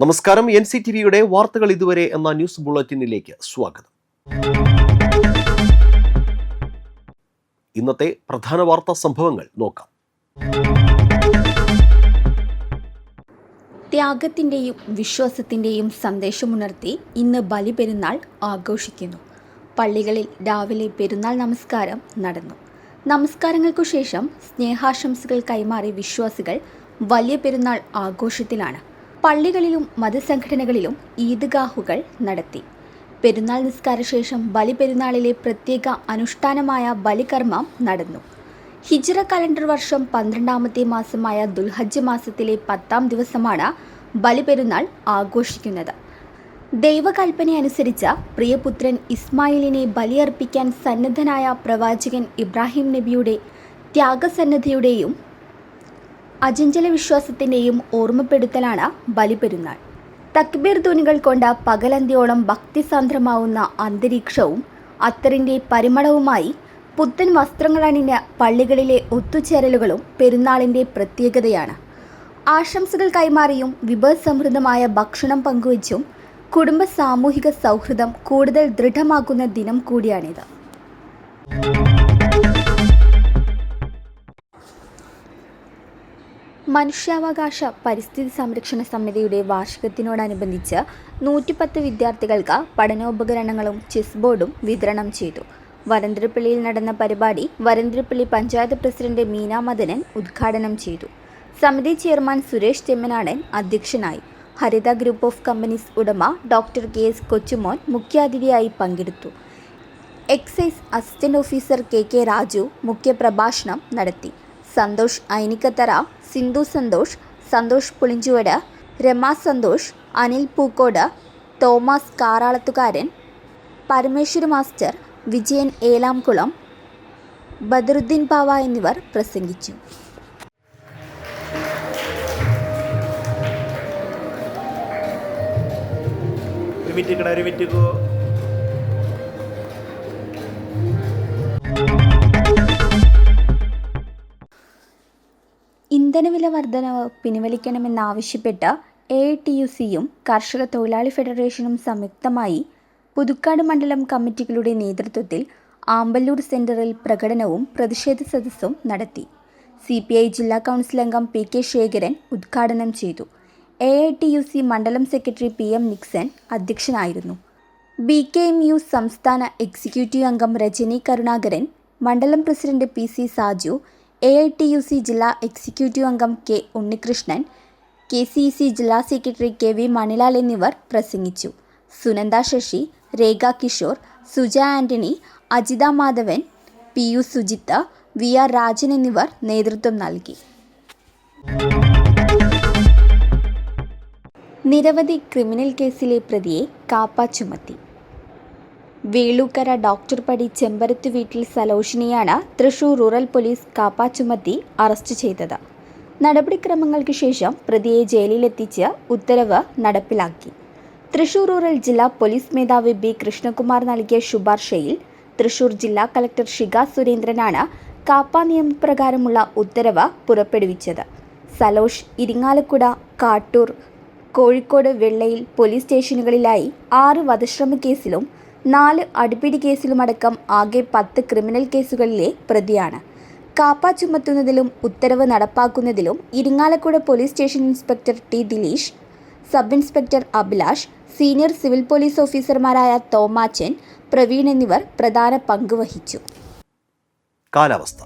നമസ്കാരം. NCTVയുടെ വാർത്തകൾ ഇതുവരെ എന്ന ന്യൂസ് ബുള്ളറ്റിനിലേക്ക് സ്വാഗതം. ഇന്നത്തെ പ്രധാന വാർത്താ സംഭവങ്ങൾ നോക്കാം. ത്യാഗത്തിൻ്റെയും വിശ്വാസത്തിൻ്റെയും സന്ദേശമുണർത്തി ഇന്ന് ബലിപെരുന്നാൾ ആഘോഷിക്കുന്നു. പള്ളികളിൽ രാവിലെ പെരുന്നാൾ നമസ്കാരം നടന്നു. നമസ്കാരങ്ങൾക്കു ശേഷം സ്നേഹാശംസകൾ കൈമാറി വിശ്വാസികൾ വലിയ പെരുന്നാൾ ആഘോഷത്തിലാണ്. പള്ളികളിലും മതസംഘടനകളിലും ഈദ്ഗാഹുകൾ നടത്തി. പെരുന്നാൾ നിസ്കാരശേഷം ബലിപെരുന്നാളിലെ പ്രത്യേക അനുഷ്ഠാനമായ ബലികർമ്മം നടന്നു. ഹിജ്റ കലണ്ടർ വർഷം 12ാമത്തെ മാസമായ ദുൽഹജ്ജ് മാസത്തിലെ 10ാം ദിവസമാണ് ബലിപെരുന്നാൾ ആഘോഷിക്കുന്നത്. ദൈവകൽപ്പനയനുസരിച്ച് പ്രിയപുത്രൻ ഇസ്മായിലിനെ ബലിയർപ്പിക്കാൻ സന്നദ്ധനായ പ്രവാചകൻ ഇബ്രാഹിം നബിയുടെ ത്യാഗസന്നദ്ധയുടെയും അചഞ്ചല വിശ്വാസത്തിൻ്റെയും ഓർമ്മപ്പെടുത്തലാണ് ബലിപെരുന്നാൾ. തക്ബീർ ധ്വനികൾ കൊണ്ട് പകലന്ത്യോളം ഭക്തിസാന്ദ്രമാവുന്ന അന്തരീക്ഷവും അത്തറിൻ്റെ പരിമളവുമായി പുത്തൻ വസ്ത്രങ്ങളണിഞ്ഞ പള്ളികളിലെ ഒത്തുചേരലുകളും പെരുന്നാളിൻ്റെ പ്രത്യേകതയാണ്. ആശംസകൾ കൈമാറിയും വിഭവസമൃദ്ധമായ ഭക്ഷണം പങ്കുവച്ചും കുടുംബ സാമൂഹിക സൗഹൃദം കൂടുതൽ ദൃഢമാക്കുന്ന ദിനം കൂടിയാണിത്. മനുഷ്യാവകാശ പരിസ്ഥിതി സംരക്ഷണ സമിതിയുടെ വാർഷികത്തിനോടനുബന്ധിച്ച് 110 വിദ്യാർത്ഥികൾക്ക് പഠനോപകരണങ്ങളും ചെസ് ബോർഡും വിതരണം ചെയ്തു. വരന്തരപ്പള്ളിയിൽ നടന്ന പരിപാടി വരന്തരപ്പള്ളി പഞ്ചായത്ത് പ്രസിഡന്റ് മീന മദനൻ ഉദ്ഘാടനം ചെയ്തു. സമിതി ചെയർമാൻ സുരേഷ് ചെമ്മനാടൻ അധ്യക്ഷനായി. ഹരിത ഗ്രൂപ്പ് ഓഫ് കമ്പനീസ് ഉടമ ഡോക്ടർ KS കൊച്ചുമോൻ മുഖ്യാതിഥിയായി പങ്കെടുത്തു. Excise assistant officer KK Raju മുഖ്യപ്രഭാഷണം നടത്തി. സന്തോഷ് ഐനിക്കത്തറ, സിന്ധു സന്തോഷ്, സന്തോഷ് പുളിഞ്ചുവട്, രമ സന്തോഷ്, അനിൽ പൂക്കോട്, തോമസ് കാറാളത്തുകാരൻ, പരമേശ്വര മാസ്റ്റർ, വിജയൻ ഏലാംകുളം, ബദറുദ്ദീൻ പാവ എന്നിവർ പ്രസംഗിച്ചു. ഇന്ധനവില വർധനവ് പിൻവലിക്കണമെന്നാവശ്യപ്പെട്ട് AITUCയും കർഷക തൊഴിലാളി ഫെഡറേഷനും സംയുക്തമായി പുതുക്കാട് മണ്ഡലം കമ്മിറ്റികളുടെ നേതൃത്വത്തിൽ ആമ്പല്ലൂർ സെന്ററിൽ പ്രകടനവും പ്രതിഷേധ സദസ്സും നടത്തി. CPI ജില്ലാ കൗൺസിൽ അംഗം PK ശേഖരൻ ഉദ്ഘാടനം ചെയ്തു. AITUC മണ്ഡലം സെക്രട്ടറി PM നിക്സൺ അധ്യക്ഷനായിരുന്നു. BKMU സംസ്ഥാന എക്സിക്യൂട്ടീവ് അംഗം രജനി കരുണാകരൻ, മണ്ഡലം പ്രസിഡന്റ് PC സാജു, AITUC ജില്ലാ എക്സിക്യൂട്ടീവ് അംഗം K ഉണ്ണികൃഷ്ണൻ, KCEC ജില്ലാ സെക്രട്ടറി KV മണിലാൽ എന്നിവർ പ്രസംഗിച്ചു. സുനന്ദ ശശി, രേഖ കിഷോർ, സുജ ആന്റണി, അജിത മാധവൻ, PU സുജിത്ത്, VR രാജൻ എന്നിവർ നേതൃത്വം നൽകി. നിരവധി ക്രിമിനൽ കേസിലെ പ്രതിയെ കാപ്പ ചുമത്തി. വേളൂക്കര ഡോക്ടർ പടി ചെമ്പരത്ത് വീട്ടിൽ സലോഷിനെയാണ് തൃശൂർ റൂറൽ പോലീസ് കാപ്പ ചുമത്തി അറസ്റ്റ് ചെയ്തത്. നടപടിക്രമങ്ങൾക്ക് ശേഷം പ്രതിയെ ജയിലിലെത്തിച്ച് ഉത്തരവ് നടപ്പിലാക്കി. തൃശൂർ റൂറൽ ജില്ലാ പോലീസ് മേധാവി B കൃഷ്ണകുമാർ നൽകിയ ശുപാർശയിൽ തൃശൂർ ജില്ലാ കളക്ടർ ഷിഗ സുരേന്ദ്രനാണ് കാപ്പ നിയമപ്രകാരമുള്ള ഉത്തരവ് പുറപ്പെടുവിച്ചത്. സലോഷ് ഇരിങ്ങാലക്കുട, കാട്ടൂർ, കോഴിക്കോട്, വെള്ളയിൽ പോലീസ് സ്റ്റേഷനുകളിലായി 6 വധശ്രമ കേസിലും 4 അടിപിടി കേസിലുമടക്കം ആകെ 10 ക്രിമിനൽ കേസുകളിലെ പ്രതിയാണ്. കാപ്പ ചുമത്തുന്നതിലും ഉത്തരവ് നടപ്പാക്കുന്നതിലും Irinjalakuda police station inspector T Dileesh, sub inspector Abhilash, senior civil police ഓഫീസർമാരായ തോമാച്ചൻ, പ്രവീൺ എന്നിവർ പ്രധാന പങ്ക് വഹിച്ചു. കാലാവസ്ഥ.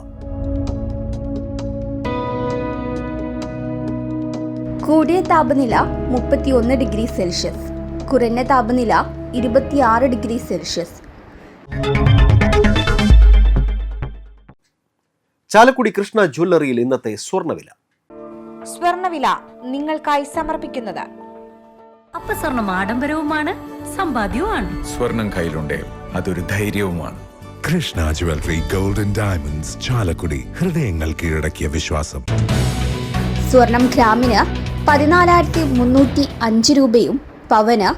കൂടിയ താപനില 31 ഡിഗ്രി സെൽഷ്യസ്, കുറഞ്ഞ താപനില 26 ഡിഗ്രി സെൽഷ്യസ്. ചാലക്കുടി കൃഷ്ണ ജ്വല്ലറിയിൽ ഇന്നത്തെ സ്വർണ്ണവില നിങ്ങൾക്കായി സമർപ്പിക്കുന്നത് അപ്പസ്വർണം ആഡംബരവുമാണ്, സമ്പാദ്യവുമാണ്. സ്വർണം കയ്യിലുണ്ടേ അതൊരു ധൈര്യവുമാണ്. Krishna jewellery gold and diamonds, Chalakudy. ഹൃദയങ്ങൾ കീഴടക്കിയ വിശ്വാസം. സ്വർണം ഗ്രാമിന് 14,305 രൂപയും പവന്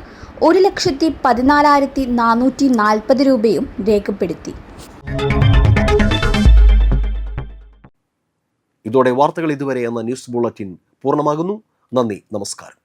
1,14,440 രൂപയും രേഖപ്പെടുത്തി. ഇതോടെ വാർത്തകൾ ഇതുവരെ എന്ന ന്യൂസ് ബുള്ളറ്റിൻ പൂർണ്ണമാകുന്നു. നന്ദി, നമസ്കാരം.